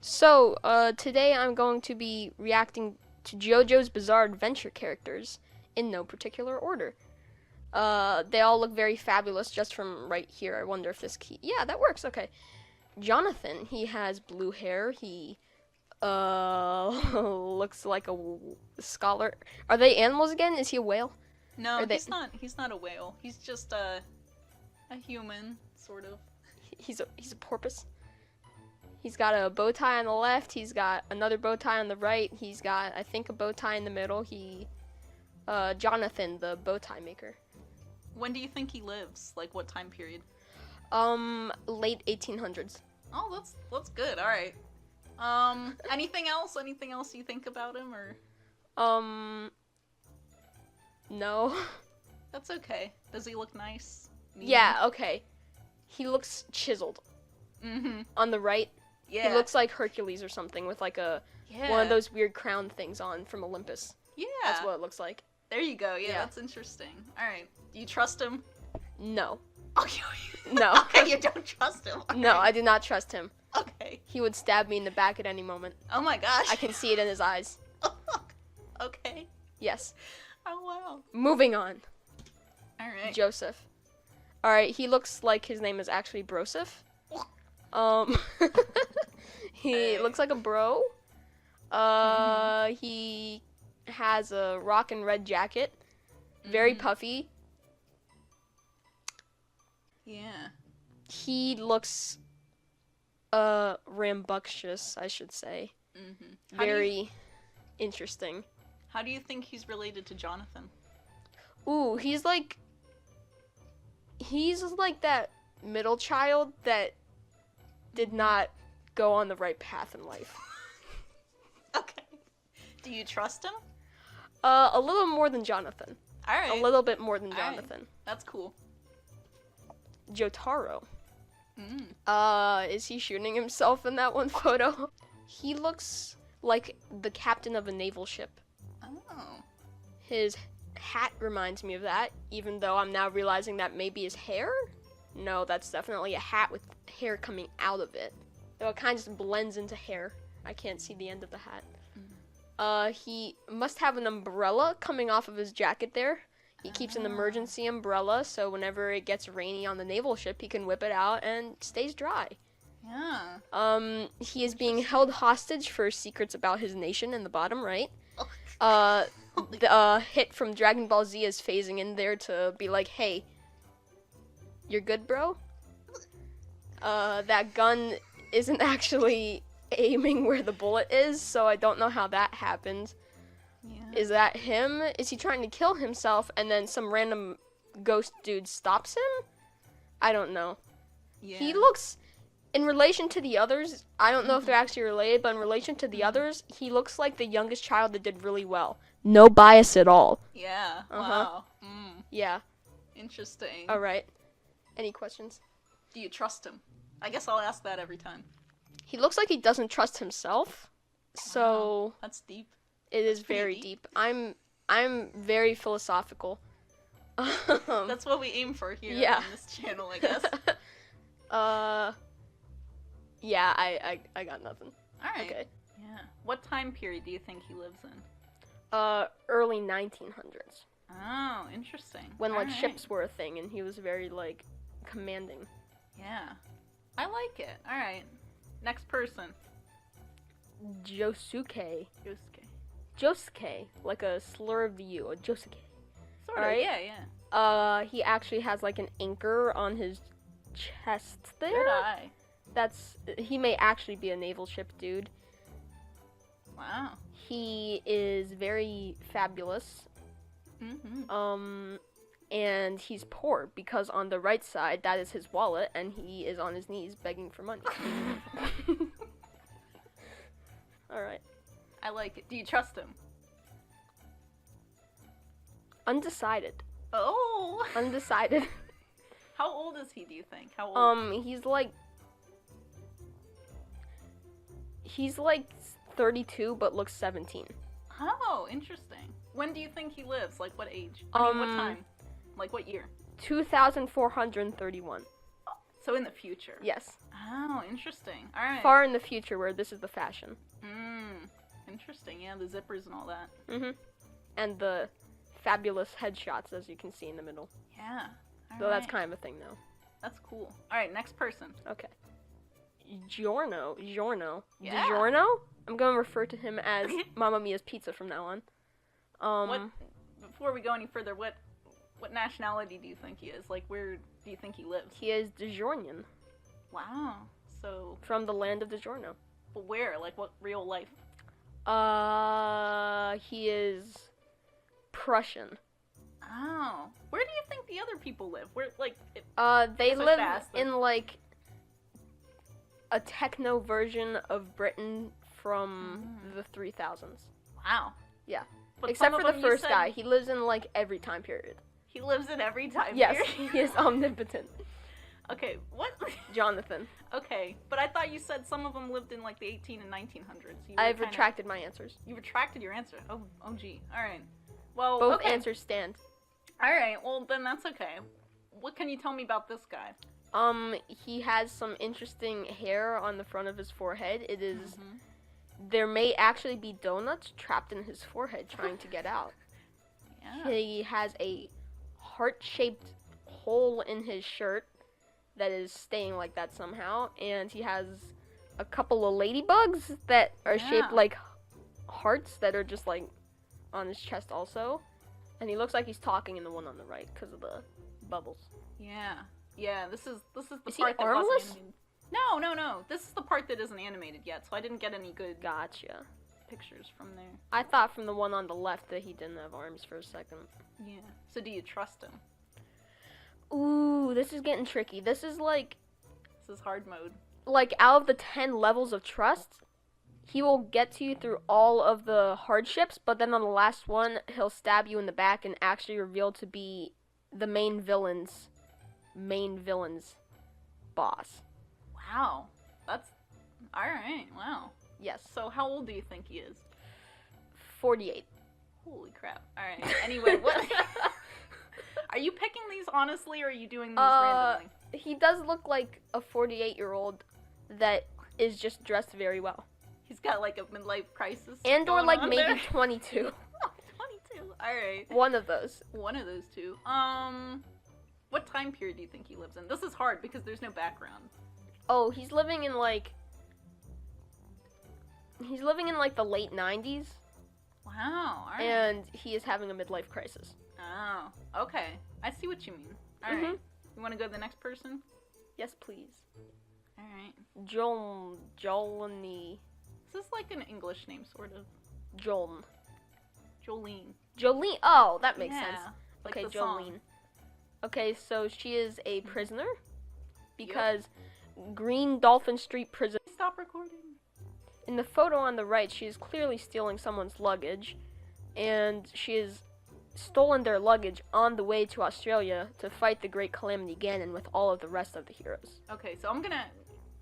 So, today I'm going to be reacting to JoJo's Bizarre Adventure characters in no particular order. They all look very fabulous just from right here. I wonder if this key... Yeah, that works. Okay. Jonathan, he has blue hair. He, looks like a scholar. Are they animals again? Is he a whale? No, Are he's not. He's not a whale. He's just a human, sort of. He's a porpoise. He's got a bow tie on the left. He's got another bow tie on the right. He's got, I think, a bow tie in the middle. Jonathan, the bow tie maker. When do you think he lives? Like what time period? Late 1800s. Oh, that's good. All right. Anything else? Anything else you think about him, or? No. That's okay. Does he look nice? Yeah, okay. He looks chiseled. Mm-hmm. On the right, Yeah. he looks like Hercules or something with like one of those weird crown things on from Olympus. Yeah. That's what it looks like. There you go. Yeah, Yeah. that's interesting. All right. Do you trust him? No. Okay. No. Okay, you don't trust him. Okay. No, I do not trust him. Okay. He would stab me in the back at any moment. Oh my gosh. I can see it in his eyes. Okay. Yes. Oh wow. Moving on. All right. Joseph. Alright, he looks like his name is actually Broseph. He Hey. looks like a bro. He has a rock and red jacket. Very puffy. Yeah. He looks rambunctious, I should say. Mm-hmm. Very interesting. How do you think he's related to Jonathan? Ooh, he's like that middle child that did not go on the right path in life. Okay. Do you trust him? A little more than Jonathan. All right. A little bit more than All right. Jonathan. That's cool. Jotaro. Mm. Is he shooting himself in that one photo? He looks like the captain of a naval ship. Oh. His hat reminds me of that, even though I'm now realizing that maybe his hair? No, that's definitely a hat with hair coming out of it. Though it kind of just blends into hair. I can't see the end of the hat. He must have an umbrella coming off of his jacket there. He keeps an emergency umbrella, so whenever it gets rainy on the naval ship, he can whip it out and stays dry. Yeah. He is being held hostage for secrets about his nation in the bottom right. The hit from Dragon Ball Z is phasing in there to be like, hey, you're good, bro? That gun isn't actually aiming where the bullet is, so I don't know how that happened. Yeah. Is that him? Is he trying to kill himself and then some random ghost dude stops him? I don't know. Yeah. He looks, in relation to the others, I don't know if they're actually related, but in relation to the others, he looks like the youngest child that did really well. No bias at all. Yeah. Uh-huh. Wow. Mm. Yeah. Interesting. Alright. Any questions? Do you trust him? I guess I'll ask that every time. He looks like he doesn't trust himself, so Wow. That's deep. it is pretty very deep. deep. I'm very philosophical. That's what we aim for here Yeah. on this channel, I guess. Yeah, I got nothing. All right. Okay. Yeah. What time period do you think he lives in? Early 1900s. Oh, interesting. When, like, All right. ships were a thing, and he was very, like, commanding. Yeah. I like it. All right. Next person. Josuke. Yosuke. Josuke. Like a slur of the U, a Josuke. Sort of. Alright. Yeah, yeah. He actually has, like, an anchor on his chest there. Good eye. He may actually be a naval ship dude. Wow. He is very fabulous. Mm-hmm. And he's poor because on the right side, that is his wallet, and he is on his knees begging for money. Alright. I like it. Do you trust him? Undecided. Oh. Undecided. How old is he, do you think? How old? He's like 32 but looks 17. Oh, interesting. When do you think he lives? Like what age? I mean, what time? Like what year? 2431. So in the future. Yes. Wow, interesting. All right. Far in the future where this is the fashion. Interesting. Yeah, the zippers and all that. And the fabulous headshots, as you can see in the middle. Yeah. So that's kind of a thing now. That's cool. All right, next person. Okay. Giorno. Yeah. DiGiorno? I'm going to refer to him as Mamma Mia's Pizza from now on. Before we go any further, what nationality do you think he is? Like, where do you think he lives? He is DiGiornian. Wow. So. From the land of DiGiorno. But where? Like, what real life? He is Prussian. Oh. Where do you think the other people live? Where, like... They live in, like, a techno version of Britain from the 3000s. Wow. Yeah. But except for the first guy. He lives in, like, every time period. He lives in every time yes, period? He is omnipotent. Okay, what? Jonathan. Okay, but I thought you said some of them lived in, like, the 18 and 1900s. I've retracted my answers. You retracted your answer? Oh, gee. Alright. Well, both answers stand. Alright, well, then that's okay. What can you tell me about this guy? He has some interesting hair on the front of his forehead. It is... There may actually be donuts trapped in his forehead trying to get out. Yeah. He has a heart-shaped hole in his shirt that is staying like that somehow, and he has a couple of ladybugs that are shaped like hearts that are just like on his chest also, and he looks like he's talking in the one on the right because of the bubbles. Yeah, this is the is part he that armless? wasn't animated. No. This is the part that isn't animated yet, so I didn't get any good pictures from there. I thought from the one on the left that he didn't have arms for a second. Yeah. So do you trust him? Ooh, this is getting tricky. This is hard mode. Like, out of the 10 levels of trust, he will get to you through all of the hardships, but then on the last one, he'll stab you in the back and actually reveal to be the main villain's boss. Wow. That's... Alright, wow. Yes. So how old do you think he is? 48. Holy crap. Alright, anyway, what... Are you picking these honestly, or are you doing these randomly? He does look like a 48-year-old that is just dressed very well. He's got like a midlife crisis. And or like maybe there. 22. Oh, 22. Alright. One of those. One of those two. What time period do you think he lives in? This is hard because there's no background. Oh, he's living in like the late 90s. Wow. All right. And he is having a midlife crisis. Oh, okay. I see what you mean. All right. You want to go to the next person? Yes, please. All right. Jolene. Is this like an English name, sort of? Jolene. Jolene. Oh, that makes sense. Like okay, the song. Jolene. Okay, so she is a prisoner because Green Dolphin Street Prison. Stop recording. In the photo on the right, she is clearly stealing someone's luggage, and she has stolen their luggage on the way to Australia to fight the Great Calamity Ganon with all of the rest of the heroes. Okay, so I'm gonna...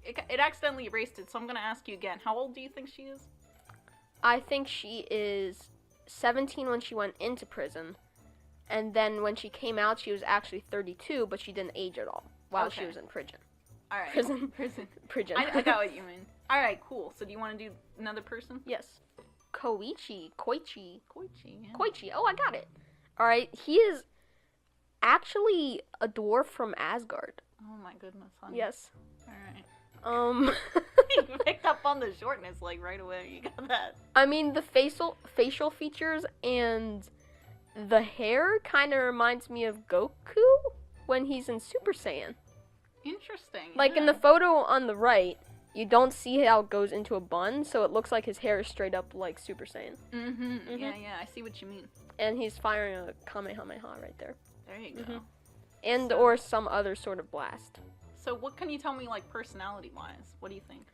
It accidentally erased it, so I'm gonna ask you again. How old do you think she is? I think she is 17 when she went into prison, and then when she came out, she was actually 32, but she didn't age at all while she was in prison. All right. Prison. I got what you mean. All right, cool. So do you want to do another person? Yes. Koichi. Yeah. Koichi. Oh, I got it. All right. He is actually a dwarf from Asgard. Oh my goodness, honey. Yes. All right. You You picked up on the shortness like right away. You got that. I mean, the facial features and the hair kind of reminds me of Goku when he's in Super Saiyan. Interesting. Like in the photo on the right, you don't see how it goes into a bun, so it looks like his hair is straight up like Super Saiyan. Yeah, I see what you mean. And he's firing a Kamehameha right there. There you go. And or some other sort of blast. So what can you tell me, like, personality-wise? What do you think?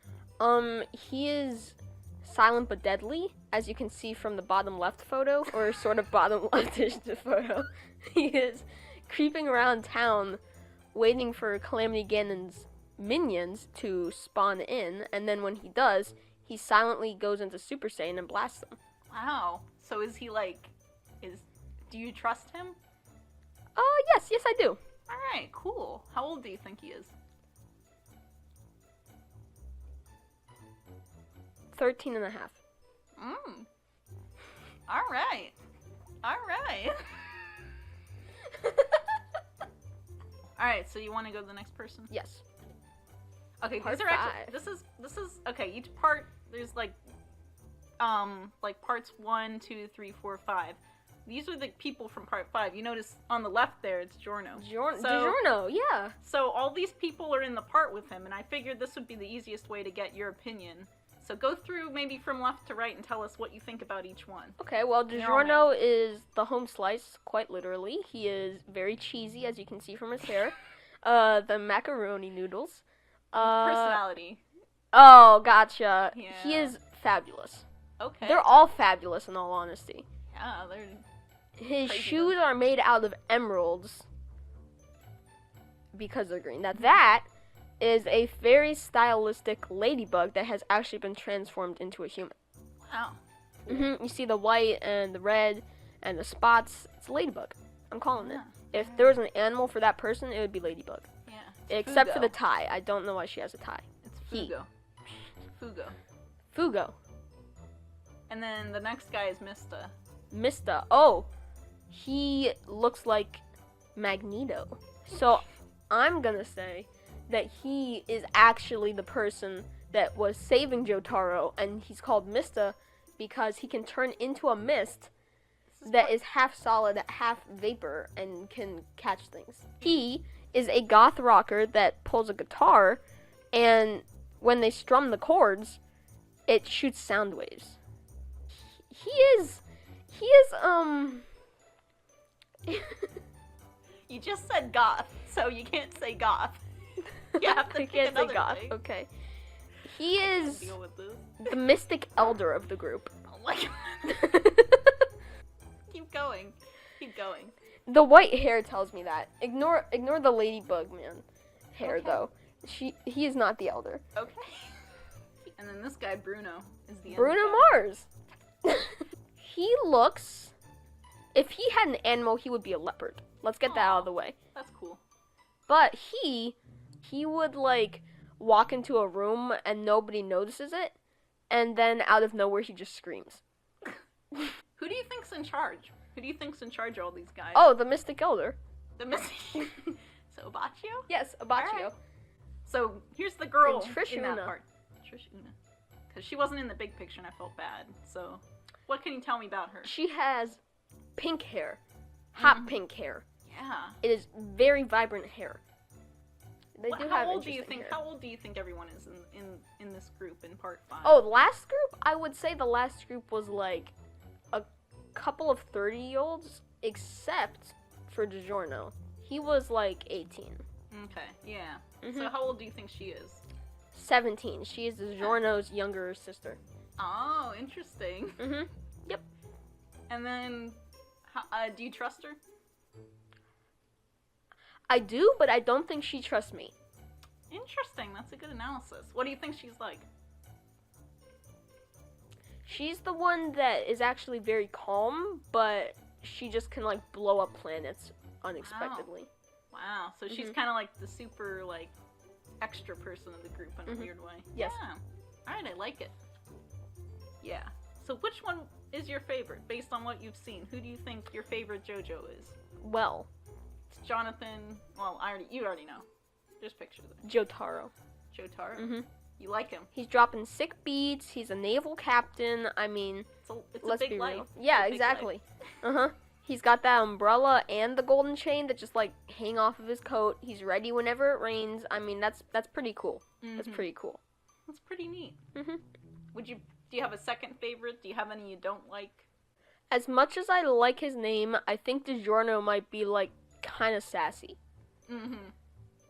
He is silent but deadly, as you can see from the bottom left photo, or sort of bottom leftish photo. He is creeping around town, waiting for Calamity Ganon's minions to spawn in, and then when he does, he silently goes into Super Saiyan and blasts them. Wow. So is he, like, do you trust him? Yes, I do. Alright, cool. How old do you think he is? 13 and a half. Alright. Alright, so you want to go to the next person? Yes. Okay, Part these are actually, 5. this is, okay, each part, there's like parts 1, 2, 3, 4, 5. These are the people from part 5. You notice on the left there, it's Giorno. DiGiorno, yeah. So all these people are in the part with him, and I figured this would be the easiest way to get your opinion. So go through maybe from left to right and tell us what you think about each one. Okay, well, DiGiorno is the home slice, quite literally. He is very cheesy, as you can see from his hair. The macaroni noodles. Personality. Oh, gotcha. Yeah. He is fabulous. Okay. They're all fabulous, in all honesty. Yeah, they're... His crazy shoes are made out of emeralds because they're green. Now that is a very stylistic ladybug that has actually been transformed into a human. Wow. You see the white and the red and the spots. It's a ladybug. I'm calling it. Yeah. If there was an animal for that person, it would be ladybug. Yeah. Except for the tie. I don't know why she has a tie. It's Fugo. Fugo. Fugo. And then the next guy is Mista. Mista. Oh, he looks like Magneto. So I'm gonna say that he is actually the person that was saving Jotaro, and he's called Mista because he can turn into a mist that is half solid, half vapor, and can catch things. He is a goth rocker that pulls a guitar, and when they strum the chords, it shoots sound waves. He is, You just said goth, so you can't say goth. You have to I pick can't say another goth, thing. okay. He is Deal with this. the mystic elder of the group. Oh my god. Keep going. Keep going. The white hair tells me that. Ignore the ladybug man hair, Okay. though. He is not the elder. Okay. And then this guy, Bruno, is the Bruno end guy. Mars. He looks... If he had an animal, he would be a leopard. Let's get that out of the way. That's cool. But he would, like, walk into a room and nobody notices it, and then out of nowhere he just screams. Who do you think's in charge? Who do you think's in charge of all these guys? Oh, the Mystic Elder. The missing. So Abacchio? Yes, Abacchio. Alright. So here's the girl And Trish in that Una. part. Trish Una. Because she wasn't in the big picture and I felt bad. So what can you tell me about her? She has pink hair. Hot pink hair. Yeah. It is very vibrant hair. They do How have old do you interesting think? hair. How old do you think everyone is in this group in part 5? Oh, the last group? I would say the last group was like a couple of 30-year-olds, except for DiGiorno. He was like 18. Okay. Yeah. Mhm. So how old do you think she is? 17. She is DiGiorno's younger sister. Oh, interesting. Yep. And then, do you trust her? I do, but I don't think she trusts me. Interesting. That's a good analysis. What do you think she's like? She's the one that is actually very calm, but she just can like blow up planets unexpectedly. Wow. So she's kind of like the super like extra person of the group in a weird way. Yes. Yeah. All right. I like it. Yeah. So which one is your favorite based on what you've seen? Who do you think your favorite JoJo is? Well, It's Jonathan. Well, you already know. There's pictures of Jotaro. Jotaro. You like him? He's dropping sick beats. He's a naval captain. I mean, It's let's a big be life. real. It's Yeah, a big exactly. life. He's got that umbrella and the golden chain that just like hang off of his coat. He's ready whenever it rains. I mean, that's pretty cool. That's pretty cool. That's pretty neat. Mhm. Do you have a second favorite? Do you have any you don't like? As much as I like his name, I think DiGiorno might be like kind of sassy.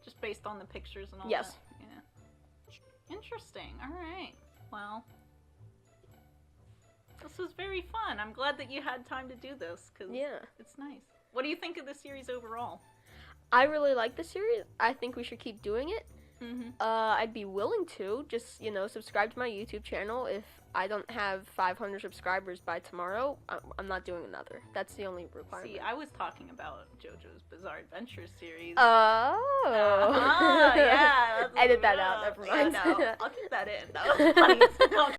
Just based on the pictures and all Yes. that? Yeah. Interesting. All right. Well, this was very fun. I'm glad that you had time to do this, because Yeah. it's nice. What do you think of the series overall? I really like the series. I think we should keep doing it. I'd be willing to. Just, subscribe to my YouTube channel. If I don't have 500 subscribers by tomorrow, I'm not doing another. That's the only requirement. See, I was talking about JoJo's Bizarre Adventure series. Oh. Yeah. Edit that out. Never mind. Yeah, no, I'll keep that in. That was funny.